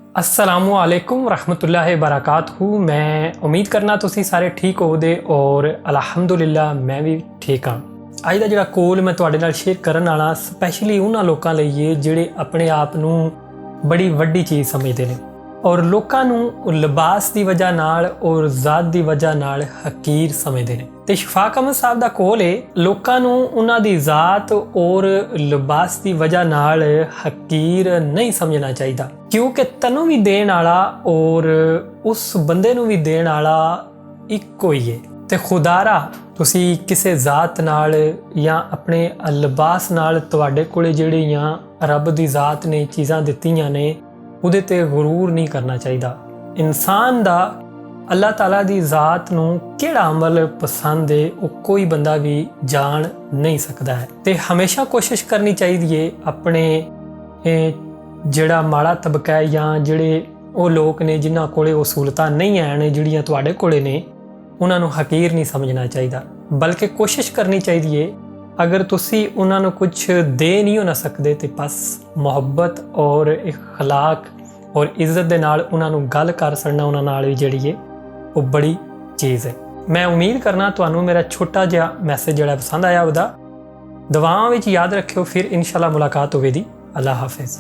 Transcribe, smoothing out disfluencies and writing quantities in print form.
अस्सलामु अलैकुम रहमतुल्लाहि बरकातहू। मैं उम्मीद करना तुसी सारे ठीक होवोगे और अलहमदुलिल्लाह मैं भी ठीक हाँ। अज का जो कोल मैं तुहाडे नाल शेयर करन वाला स्पैशली उन्हां लोकां लई है जिहड़े अपने आप नूं बड़ी वड्डी चीज़ समझते हैं और लोकां नूं लिबास की वजह नाल और ज़ात की वजह नाल हकीर समझते हैं। तो शफाक अहमद साहब का कोल है लोकां नूं उन्हां दी ज़ात और लिबास की वजह नाल हकीर नहीं समझना चाहिए, क्योंकि तैनूं भी देण वाला और उस बंदे नूं भी देण वाला इक्को ही है। तो खुदारा तुसी किसी ज़ात नाल या अपने लिबास नाल तुहाडे कोले जिहड़ियां रब दी ज़ात ने चीज़ां दित्तियां ने उहदे ते गुरूर नहीं करना चाहिए। इंसान दा अल्लाह ताला दी ज़ात नूं किहड़ा अमल पसंद है वो कोई बंदा भी जान नहीं सकता है। तो हमेशा कोशिश करनी चाहिए अपने जिहड़ा माड़ा तबका है या जिहड़े वो लोग ने जिन्हां कोले वो सहूलतां नहीं हैं जिहड़ियां तुहाडे कोले ने उन्हां नूं हकीर नहीं समझना चाहिए, बल्कि कोशिश करनी चाहिए अगर तुसी उन्हां नूं कुछ दे नहीं हो ना सकते तो बस मुहब्बत और इखलाक और इज़्ज़त दे नाल उन्हां नूं गल कर छड़ना उन्हां नाल भी जिहड़ी है वो बड़ी चीज़ है। मैं उम्मीद करना तुहानूं मेरा छोटा जिहा मैसेज जिहड़ा पसंद आया होगा। दुआवां विच याद रखियो, फिर इंशाअल्लाह मुलाकात होवेगी। अल्लाह हाफिज़।